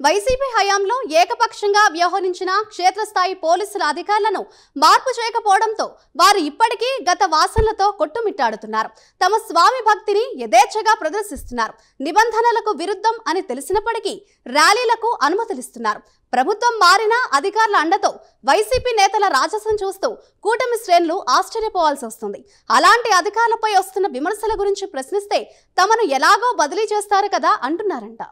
YCP హయాంలో ఏకపక్షంగా వ్యవహరించిన క్షేత్రస్థాయి పోలీసుల అధికారులను మార్పు చేయకపోవడంతో వారు ఇప్పటికీ గత వాసనలతో కొట్టుమిట్టాడుతున్నారు. తమ స్వామి భక్తిని యథేచ్ఛగా ప్రదర్శిస్తున్నారు. నిబంధనలకు విరుద్ధం అని తెలిసినప్పటికీ ర్యాలీలకు అనుమతులిస్తున్నారు. ప్రభుత్వం మారినా అధికారుల అండతో వైసీపీ నేతల రాజసం చూస్తూ కూటమి శ్రేణులు ఆశ్చర్యపోవాల్సి వస్తుంది. అలాంటి అధికారులపై వస్తున్న విమర్శల గురించి ప్రశ్నిస్తే తమను ఎలాగో బదిలీ చేస్తారు కదా అంటున్నారంట.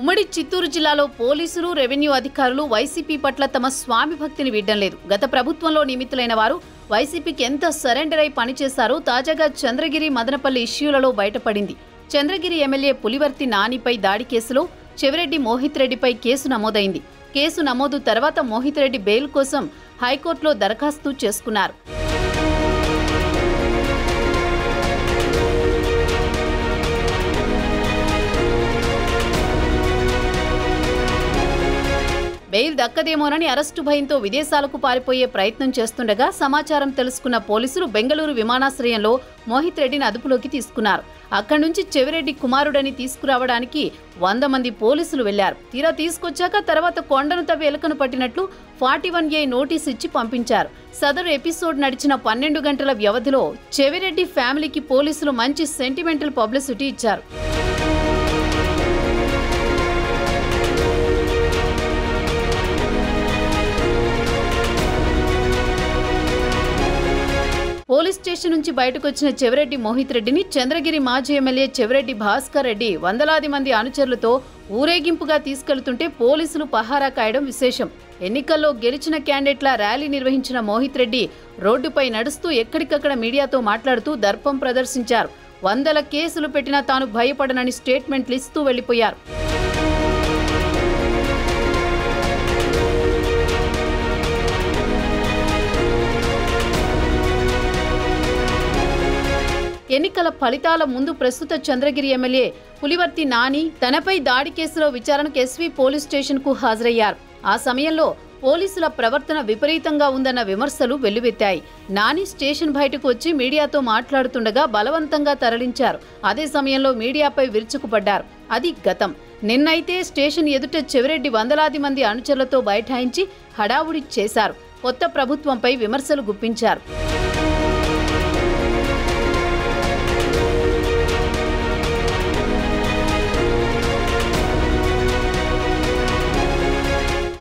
ఉమ్మడి చిత్తూరు జిల్లాలో పోలీసులు, రెవెన్యూ అధికారులు వైసీపీ పట్ల తమ స్వామి భక్తిని వీడడం లేదు. గత ప్రభుత్వంలో నియమితులైన వారు వైసీపీకి ఎంత సరెండర్ అయి పనిచేశారో తాజాగా చంద్రగిరి, మదనపల్లి ఇష్యూలలో బయటపడింది. చంద్రగిరి ఎమ్మెల్యే పులివర్తి నానిపై దాడి కేసులో చెవిరెడ్డి మోహిత్ రెడ్డిపై కేసు నమోదైంది. కేసు నమోదు తర్వాత మోహిత్ రెడ్డి బెయిల్ కోసం హైకోర్టులో దరఖాస్తు చేసుకున్నారు. బెయిల్ దక్కదేమోనని అరెస్టు భయంతో విదేశాలకు పారిపోయే ప్రయత్నం చేస్తుండగా సమాచారం తెలుసుకున్న పోలీసులు బెంగళూరు విమానాశ్రయంలో మోహిత్ రెడ్డిని అదుపులోకి తీసుకున్నారు. అక్కడి నుంచి చెవిరెడ్డి కుమారుడని తీసుకురావడానికి 100 మంది పోలీసులు వెళ్లారు. తీరా తీసుకొచ్చాక తర్వాత కొండను తవ్వి ఎలుకను పట్టినట్లు 41A నోటీస్ ఇచ్చి పంపించారు. సదరు ఎపిసోడ్ నడిచిన 12 గంటల వ్యవధిలో చెవిరెడ్డి ఫ్యామిలీకి పోలీసులు మంచి సెంటిమెంటల్ పబ్లిసిటీ ఇచ్చారు. పోలీస్ స్టేషన్ నుంచి బయటకు వచ్చిన చెవిరెడ్డి మోహిత్ రెడ్డిని చంద్రగిరి మాజీ ఎమ్మెల్యే చెవిరెడ్డి భాస్కర్ రెడ్డి వందలాది మంది అనుచరులతో ఊరేగింపుగా తీసుకెళ్తుంటే పోలీసులు పహారా కాయడం విశేషం. ఎన్నికల్లో గెలిచిన క్యాండిడేట్ల ర్యాలీ నిర్వహించిన మోహిత్ రెడ్డి రోడ్డుపై నడుస్తూ ఎక్కడికక్కడ మీడియాతో మాట్లాడుతూ దర్పం ప్రదర్శించారు. 100 కేసులు పెట్టినా తాను భయపడనని స్టేట్మెంట్లు ఇస్తూ వెళ్లిపోయారు. ఎన్నికల ఫలితాల ముందు ప్రస్తుత చంద్రగిరి ఎమ్మెల్యే పులివర్తి నాని తనపై దాడి కేసులో విచారణకు ఎస్వీ పోలీస్ స్టేషన్కు హాజరయ్యారు. ఆ సమయంలో పోలీసుల ప్రవర్తన విపరీతంగా ఉందన్న విమర్శలు వెల్లువెత్తాయి. నాని స్టేషన్ బయటకు వచ్చి మీడియాతో మాట్లాడుతుండగా బలవంతంగా తరలించారు. అదే సమయంలో మీడియాపై విరుచుకుపడ్డారు. అది గతం. నిన్నైతే స్టేషన్ ఎదుట చెవిరెడ్డి వందలాది మంది అనుచరులతో బైఠాయించి హడావుడి చేశారు. కొత్త ప్రభుత్వంపై విమర్శలు గుప్పించారు.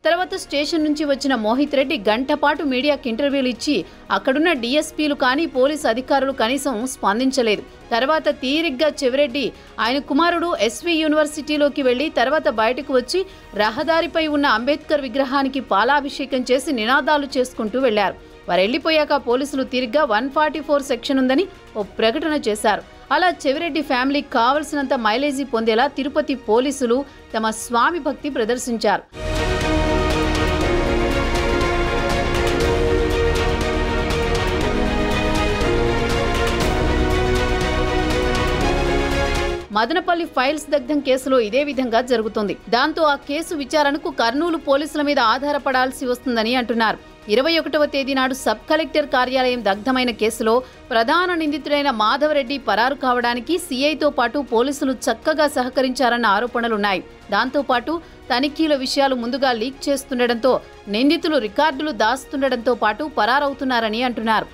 తర్వాత స్టేషన్ నుంచి వచ్చిన మోహిత్ రెడ్డి గంట పాటు మీడియాకి ఇంటర్వ్యూలు ఇచ్చి అక్కడున్న డీఎస్పీలు కానీ పోలీసు అధికారులు కనీసం స్పందించలేదు. తర్వాత తీరిగ్గా చెవిరెడ్డి ఆయన కుమారుడు ఎస్వీ యూనివర్సిటీలోకి వెళ్లి తర్వాత బయటకు వచ్చి రహదారిపై ఉన్న అంబేద్కర్ విగ్రహానికి పాలాభిషేకం చేసి నినాదాలు చేసుకుంటూ వెళ్లారు. వారు వెళ్లిపోయాక పోలీసులు తీరిగ్గా 144 సెక్షన్ ఉందని ఓ ప్రకటన చేశారు. అలా చెవిరెడ్డి ఫ్యామిలీకి కావలసినంత మైలేజీ పొందేలా తిరుపతి పోలీసులు తమ స్వామి భక్తి ప్రదర్శించారు. మదనపల్లి ఫైల్స్ దగ్ధం కేసులో ఇదే విధంగా జరుగుతుంది. దాంతో ఆ కేసు విచారణకు కర్నూలు పోలీసుల మీద ఆధారపడాల్సి వస్తుందని అంటున్నారు. 21వ తేదీ నాడు సబ్ కలెక్టర్ కార్యాలయం దగ్ధమైన కేసులో ప్రధాన నిందితుడైన మాధవరెడ్డి పరారు కావడానికి సీఐతో పాటు పోలీసులు చక్కగా సహకరించారన్న ఆరోపణలున్నాయి. దాంతోపాటు తనిఖీల విషయాలు ముందుగా లీక్ చేస్తుండటంతో నిందితులు రికార్డులు దాస్తుండటంతో పాటు పరారవుతున్నారని అంటున్నారు.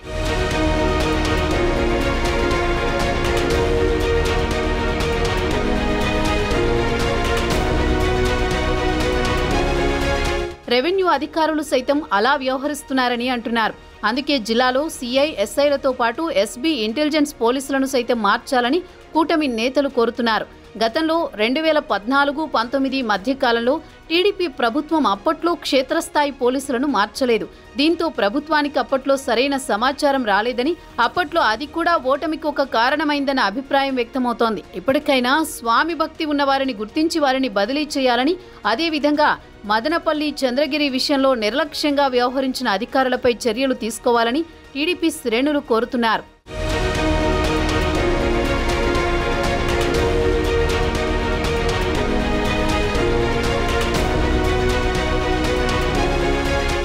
రెవెన్యూ అధికారులు సైతం అలా వ్యవహరిస్తున్నారని అంటున్నారు. అందుకే జిల్లాలో సీఐ, ఎస్ఐలతో పాటు ఎస్బీ, ఇంటెలిజెన్స్ పోలీసులను సైతం మార్చాలని కూటమి నేతలు కోరుతున్నారు. గతంలో 2014-19 మధ్యకాలంలో టీడీపీ ప్రభుత్వం అప్పట్లో క్షేత్రస్థాయి పోలీసులను మార్చలేదు. దీంతో ప్రభుత్వానికి అప్పట్లో సరైన సమాచారం రాలేదని, అప్పట్లో అది కూడా ఓటమికి ఒక కారణమైందన్న అభిప్రాయం వ్యక్తమవుతోంది. ఇప్పటికైనా స్వామి భక్తి ఉన్న వారిని గుర్తించి వారిని బదిలీ చేయాలని, అదేవిధంగా మదనపల్లి, చంద్రగిరి విషయంలో నిర్లక్ష్యంగా వ్యవహరించిన అధికారులపై చర్యలు తీసుకోవాలని టీడీపీ శ్రేణులు కోరుతున్నారు.